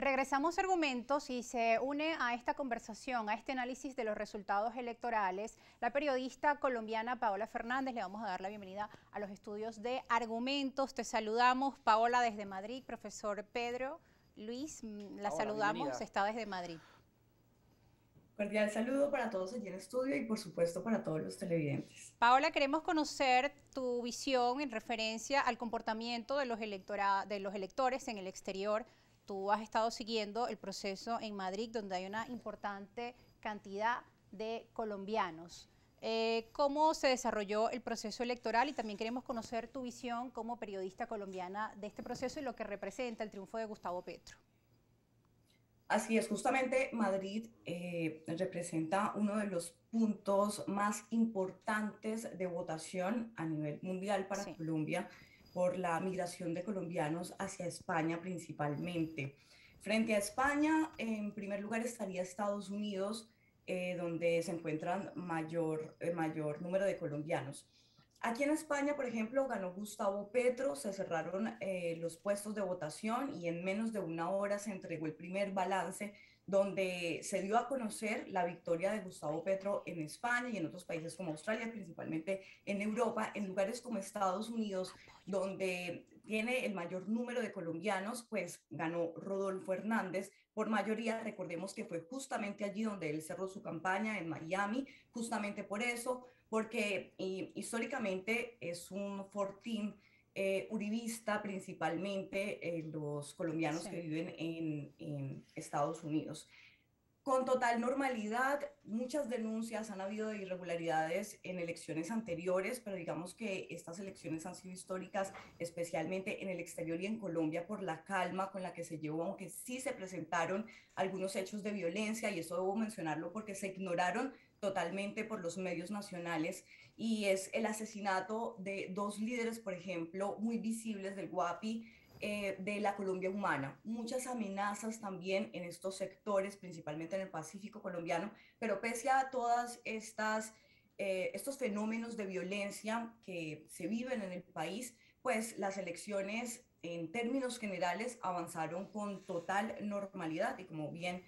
Regresamos a Argumentos y se une a esta conversación, a este análisis de los resultados electorales, la periodista colombiana Paola Fernández. Le vamos a dar la bienvenida a los estudios de Argumentos. Te saludamos, Paola, desde Madrid. Profesor Pedro Luis, la Paola, saludamos, bienvenida. está desde Madrid. Cordial saludo para todos allí en estudio y por supuesto para todos los televidentes. Paola, queremos conocer tu visión en referencia al comportamiento de los electores en el exterior. Tú has estado siguiendo el proceso en Madrid, donde hay una importante cantidad de colombianos. ¿Cómo se desarrolló el proceso electoral? Y también queremos conocer tu visión como periodista colombiana de este proceso y lo que representa el triunfo de Gustavo Petro. Así es, justamente Madrid representa uno de los puntos más importantes de votación a nivel mundial para Sí. Colombia por la migración de colombianos hacia España principalmente. Frente a España, en primer lugar estaría Estados Unidos, donde se encuentran mayor número de colombianos. Aquí en España, por ejemplo, ganó Gustavo Petro, se cerraron los puestos de votación y en menos de una hora se entregó el primer balance donde se dio a conocer la victoria de Gustavo Petro en España y en otros países como Australia, principalmente en Europa, en lugares como Estados Unidos, donde tiene el mayor número de colombianos, pues ganó Rodolfo Hernández por mayoría. Recordemos que fue justamente allí donde él cerró su campaña en Miami, justamente por eso, porque históricamente es un fortín uribista, principalmente los colombianos que Sí. viven en Estados Unidos. Con total normalidad, muchas denuncias han habido de irregularidades en elecciones anteriores, pero digamos que estas elecciones han sido históricas, especialmente en el exterior y en Colombia, por la calma con la que se llevó, aunque sí se presentaron algunos hechos de violencia, y eso debo mencionarlo porque se ignoraron totalmente por los medios nacionales, y es el asesinato de dos líderes, por ejemplo, muy visibles del Guapi, de la Colombia humana. Muchas amenazas también en estos sectores, principalmente en el Pacífico colombiano, pero pese a todas estos fenómenos de violencia que se viven en el país, pues las elecciones en términos generales avanzaron con total normalidad y como bien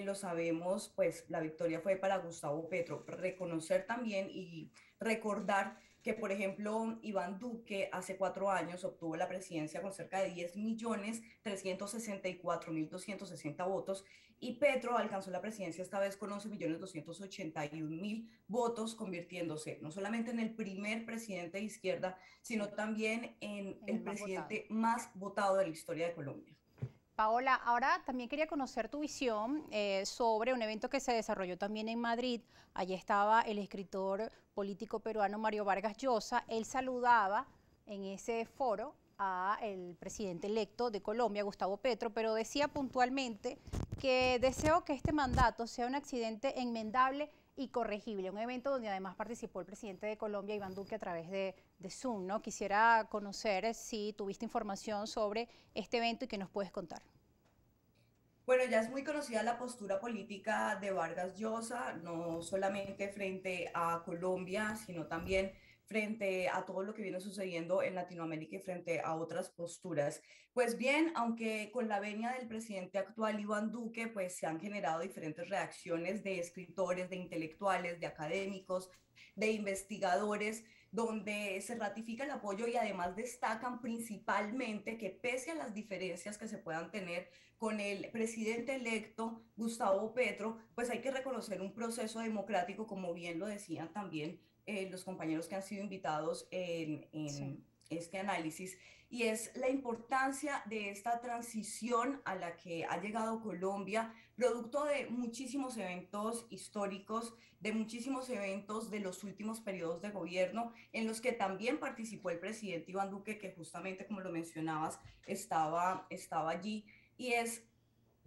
lo sabemos, pues la victoria fue para Gustavo Petro. Reconocer también y recordar que, por ejemplo, Iván Duque hace 4 años obtuvo la presidencia con cerca de 10.364.260 votos y Petro alcanzó la presidencia esta vez con 11.281.000 votos, convirtiéndose no solamente en el primer presidente de izquierda, sino Sí, también en en el el más votado. presidente más votado de la historia de Colombia. Paola, ahora también quería conocer tu visión sobre un evento que se desarrolló también en Madrid. Allí estaba el escritor político peruano Mario Vargas Llosa. Él saludaba en ese foro al presidente electo de Colombia, Gustavo Petro, pero decía puntualmente que deseo que este mandato sea un accidente enmendable y corregible, un evento donde además participó el presidente de Colombia, Iván Duque, a través de Zoom, ¿no? Quisiera conocer si tuviste información sobre este evento y qué nos puedes contar. Bueno, ya es muy conocida la postura política de Vargas Llosa, no solamente frente a Colombia, sino también frente a todo lo que viene sucediendo en Latinoamérica y frente a otras posturas. Pues bien, aunque con la venia del presidente actual Iván Duque, pues se han generado diferentes reacciones de escritores, de intelectuales, de académicos, de investigadores, donde se ratifica el apoyo y además destacan principalmente que pese a las diferencias que se puedan tener con el presidente electo Gustavo Petro, pues hay que reconocer un proceso democrático, como bien lo decían también los compañeros que han sido invitados Sí. en este análisis, y es la importancia de esta transición a la que ha llegado Colombia, producto de muchísimos eventos históricos, de muchísimos eventos de los últimos periodos de gobierno, en los que también participó el presidente Iván Duque, que justamente, como lo mencionabas, estaba allí, y es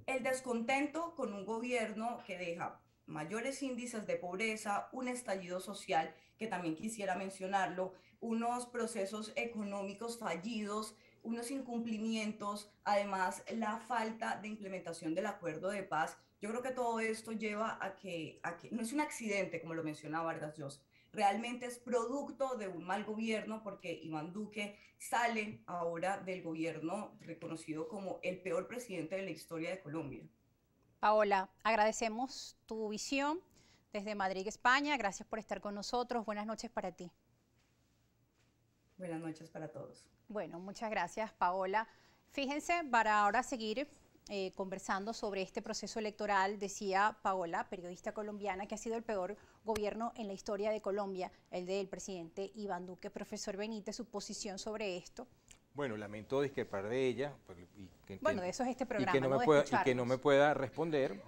el descontento con un gobierno que deja mayores índices de pobreza, un estallido social, que también quisiera mencionarlo, unos procesos económicos fallidos, unos incumplimientos, además la falta de implementación del acuerdo de paz. Yo creo que todo esto lleva a que no es un accidente, como lo mencionaba Vargas Llosa, realmente es producto de un mal gobierno, porque Iván Duque sale ahora del gobierno reconocido como el peor presidente de la historia de Colombia. Paola, agradecemos tu visión desde Madrid, España. Gracias por estar con nosotros. Buenas noches para ti. Buenas noches para todos. Bueno, muchas gracias, Paola. Fíjense, para ahora seguir conversando sobre este proceso electoral, decía Paola, periodista colombiana, que ha sido el peor gobierno en la historia de Colombia, el del presidente Iván Duque. Profesor Benítez, su posición sobre esto. Bueno, lamento discrepar de ella. Bueno, de eso es este programa, y que no me pueda responder.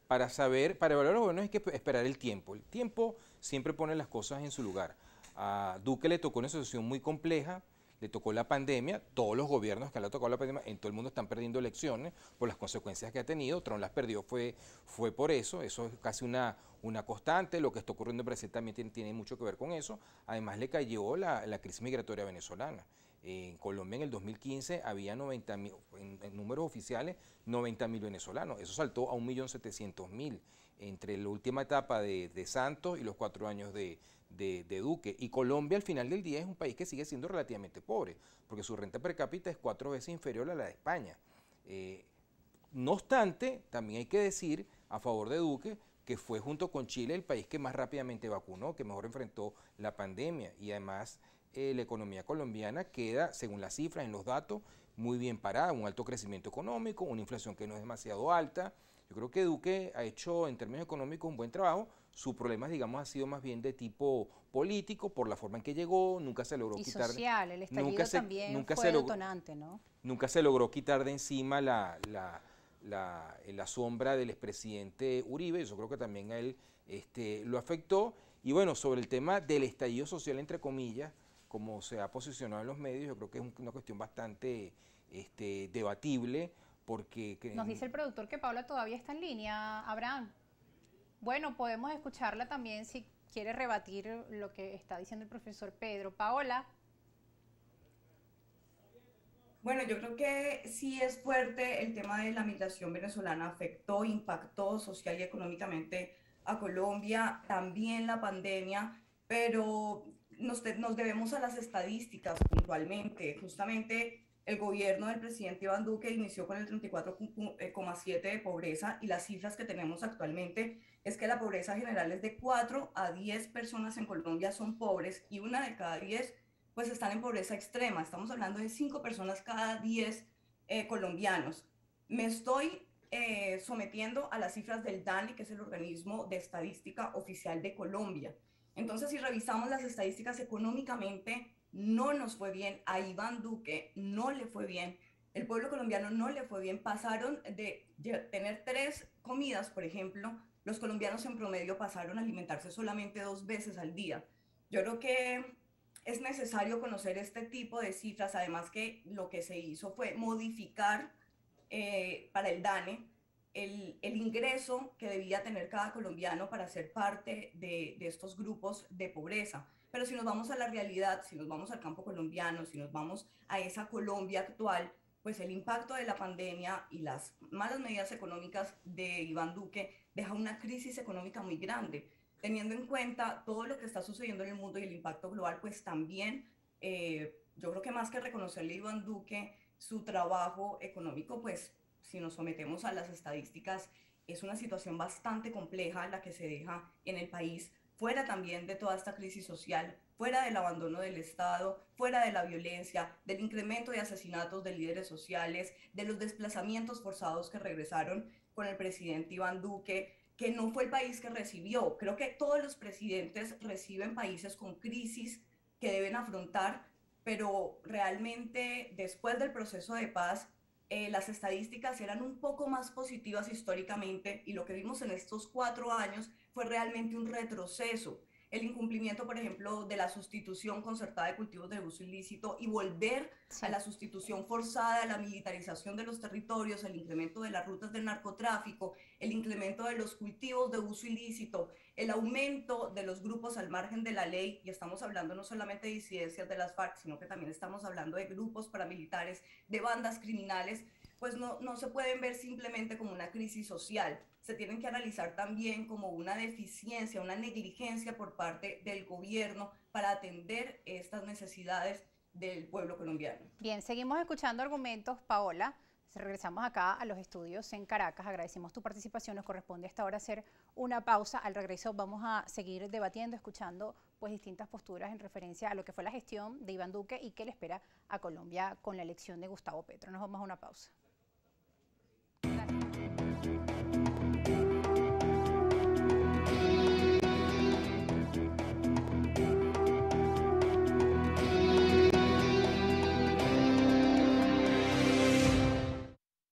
Para evaluar los gobiernos hay que esperar el tiempo. El tiempo siempre pone las cosas en su lugar. A Duque le tocó una situación muy compleja, le tocó la pandemia, todos los gobiernos que le ha tocado la pandemia en todo el mundo están perdiendo elecciones por las consecuencias que ha tenido. Trump las perdió fue por eso es casi una constante. Lo que está ocurriendo en Brasil también tiene mucho que ver con eso. Además le cayó la crisis migratoria venezolana. En Colombia en el 2015 había 90.000, en números oficiales, 90.000 venezolanos. Eso saltó a 1.700.000 entre la última etapa de Santos y los 4 años de Duque. Y Colombia al final del día es un país que sigue siendo relativamente pobre, porque su renta per cápita es 4 veces inferior a la de España. No obstante, también hay que decir a favor de Duque que fue junto con Chile el país que más rápidamente vacunó, que mejor enfrentó la pandemia, y además la economía colombiana queda, según las cifras, en los datos, muy bien parada, un alto crecimiento económico, una inflación que no es demasiado alta. Yo creo que Duque ha hecho en términos económicos un buen trabajo. Su problema, digamos, ha sido más bien de tipo político, por la forma en que llegó, nunca se logró quitar... Y social, el estallido también fue detonante, ¿no? Nunca se logró quitar de encima la sombra del expresidente Uribe. Yo creo que también a él lo afectó. Y bueno, sobre el tema del estallido social, entre comillas, como se ha posicionado en los medios, yo creo que es una cuestión bastante debatible, porque... Nos dice el productor que Paola todavía está en línea, Abraham. Bueno, podemos escucharla también si quiere rebatir lo que está diciendo el profesor Pedro. Paola. Bueno, yo creo que sí es fuerte el tema de la migración venezolana, afectó, impactó social y económicamente a Colombia, también la pandemia, pero nos debemos a las estadísticas puntualmente. Justamente el gobierno del presidente Iván Duque inició con el 34,7 de pobreza, y las cifras que tenemos actualmente es que la pobreza general es de 4 a 10 personas en Colombia son pobres, y una de cada 10 pues están en pobreza extrema. Estamos hablando de 5 personas cada 10 colombianos. Me estoy sometiendo a las cifras del DANE, que es el organismo de estadística oficial de Colombia. Entonces, si revisamos las estadísticas económicamente, no nos fue bien. A Iván Duque no le fue bien. El pueblo colombiano no le fue bien. Pasaron de tener 3 comidas, por ejemplo, los colombianos en promedio pasaron a alimentarse solamente 2 veces al día. Yo creo que es necesario conocer este tipo de cifras, además que lo que se hizo fue modificar para el DANE el ingreso que debía tener cada colombiano para ser parte de estos grupos de pobreza. Pero si nos vamos a la realidad, si nos vamos al campo colombiano, si nos vamos a esa Colombia actual, pues el impacto de la pandemia y las malas medidas económicas de Iván Duque deja una crisis económica muy grande. Teniendo en cuenta todo lo que está sucediendo en el mundo y el impacto global, pues también yo creo que más que reconocerle a Iván Duque su trabajo económico, pues si nos sometemos a las estadísticas, es una situación bastante compleja la que se deja en el país, fuera también de toda esta crisis social, fuera del abandono del Estado, fuera de la violencia, del incremento de asesinatos de líderes sociales, de los desplazamientos forzados que regresaron con el presidente Iván Duque, que no fue el país que recibió. Creo que todos los presidentes reciben países con crisis que deben afrontar, pero realmente después del proceso de paz, las estadísticas eran un poco más positivas históricamente, y lo que vimos en estos 4 años fue realmente un retroceso. El incumplimiento, por ejemplo, de la sustitución concertada de cultivos de uso ilícito y volver a la sustitución forzada, a la militarización de los territorios, el incremento de las rutas del narcotráfico, el incremento de los cultivos de uso ilícito, el aumento de los grupos al margen de la ley, y estamos hablando no solamente de disidencias de las FARC, sino que también estamos hablando de grupos paramilitares, de bandas criminales, pues no se pueden ver simplemente como una crisis social, se tienen que analizar también como una deficiencia, una negligencia por parte del gobierno para atender estas necesidades del pueblo colombiano. Bien, seguimos escuchando argumentos, Paola. Regresamos acá a los estudios en Caracas. Agradecemos tu participación. Nos corresponde hasta ahora hacer una pausa. Al regreso vamos a seguir debatiendo, escuchando pues distintas posturas en referencia a lo que fue la gestión de Iván Duque y qué le espera a Colombia con la elección de Gustavo Petro. Nos vamos a una pausa.